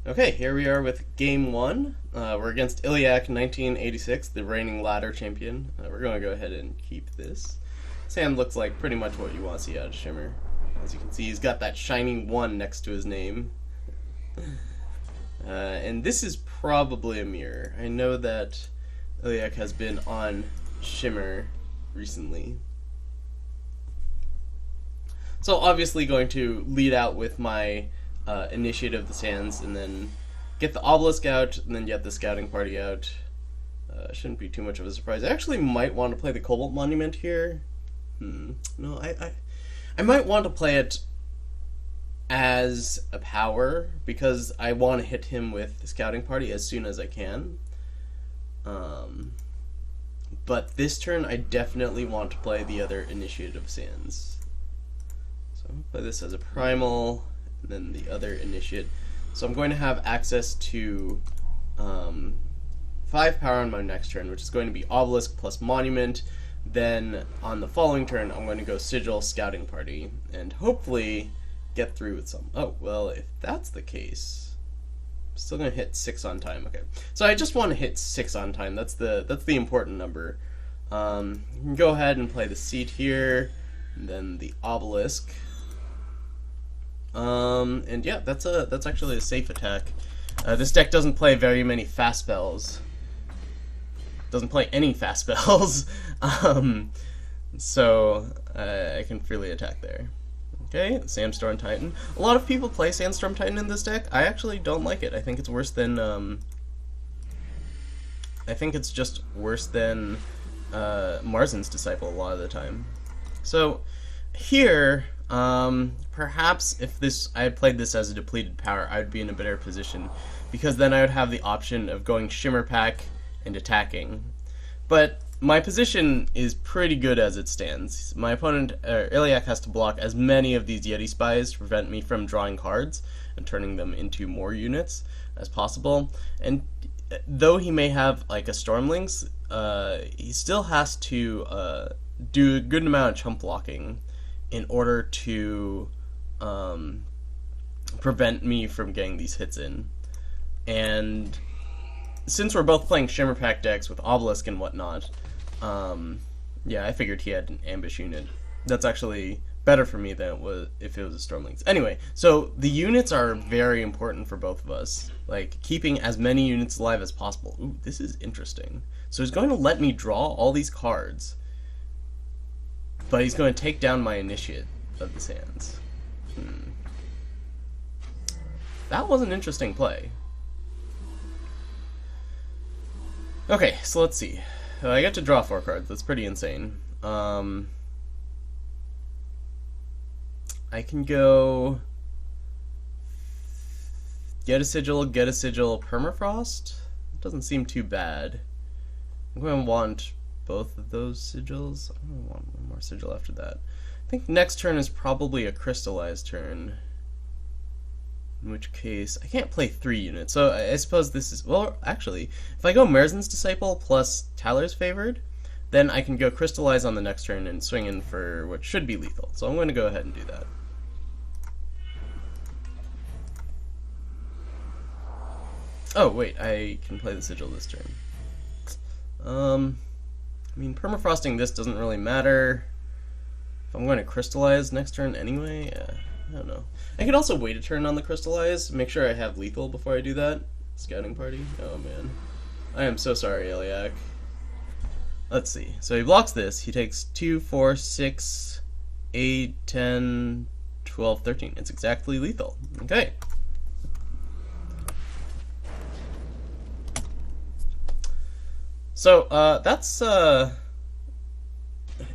Okay, here we are with game one. We're against Iliac 1986, the reigning ladder champion. We're going to go ahead and keep this. This hand looks like pretty much what you want to see out of Shimmer. As you can see, he's got that shining 1 next to his name. And this is probably a mirror. I know that Iliac has been on Shimmer recently. So obviously going to lead out with my Initiate of the Sands, and then get the Obelisk out, and then get the Scouting Party out. Shouldn't be too much of a surprise. I actually might want to play the Cobalt Monument here. No, I might want to play it as a power, because I want to hit him with the Scouting Party as soon as I can. But this turn, I definitely want to play the other Initiate of Sands. So I'm going to play this as a Primal, and then the other Initiate. So I'm going to have access to 5 power on my next turn, which is going to be Obelisk plus Monument. Then on the following turn, I'm going to go Sigil, Scouting Party, and hopefully get through with some. Oh, well, if that's the case, I'm still going to hit 6 on time. Okay, so I just want to hit 6 on time. That's the important number. You can go ahead and play the Seat here, and then the Obelisk. And yeah, that's actually a safe attack. This deck doesn't play very many fast spells. Doesn't play any fast spells. So I can freely attack there. Okay, Sandstorm Titan. A lot of people play Sandstorm Titan in this deck. I actually don't like it. I think it's worse than I think it's just worse than Marisen's Disciple a lot of the time. So here, perhaps if I had played this as a depleted power, I would be in a better position, because then I would have the option of going Shimmerpack and attacking. But my position is pretty good as it stands. My opponent, Iliac, has to block as many of these Yeti Spies to prevent me from drawing cards and turning them into more units as possible. And though he may have like a Storm Lynx, he still has to do a good amount of chump blocking in order to prevent me from getting these hits in. And since we're both playing Shimmerpack decks with Obelisk and whatnot, yeah, I figured he had an ambush unit. That's actually better for me than it was if it was a Storm Lynx. Anyway, so the units are very important for both of us. Like, keeping as many units alive as possible. Ooh, this is interesting. So he's going to let me draw all these cards, but he's going to take down my Initiate of the Sands. That was an interesting play. Okay, so let's see. I get to draw 4 cards. That's pretty insane. I can go get a Sigil, Permafrost. It doesn't seem too bad. I'm going to want both of those Sigils. I'm going to want one more Sigil after that. I think next turn is probably a Crystallize turn. In which case, I can't play 3 units, so I suppose this is... Well, actually, if I go Marisen's Disciple plus Talir's Favored, then I can go Crystallize on the next turn and swing in for what should be lethal. So I'm going to go ahead and do that. Oh, wait, I can play the Sigil this turn. I mean, Permafrosting this doesn't really matter. If I'm going to Crystallize next turn anyway, I don't know. I could also wait a turn on the Crystallize, make sure I have lethal before I do that. Scouting Party? Oh man. I am so sorry, Iliac. Let's see. So he blocks this. He takes 2, 4, 6, 8, 10, 12, 13. It's exactly lethal. Okay. So, that's,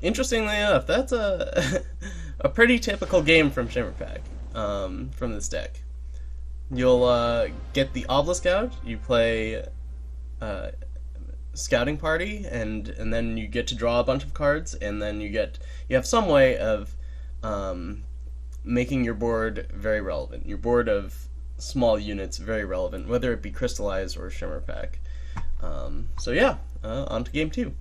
interestingly enough, that's a pretty typical game from Shimmerpack, from this deck. You'll get the Obelisk out, you play Scouting Party, and then you get to draw a bunch of cards, and then you have some way of making your board very relevant. Your board of small units very relevant, whether it be Crystallize or Shimmerpack. So yeah, on to game 2.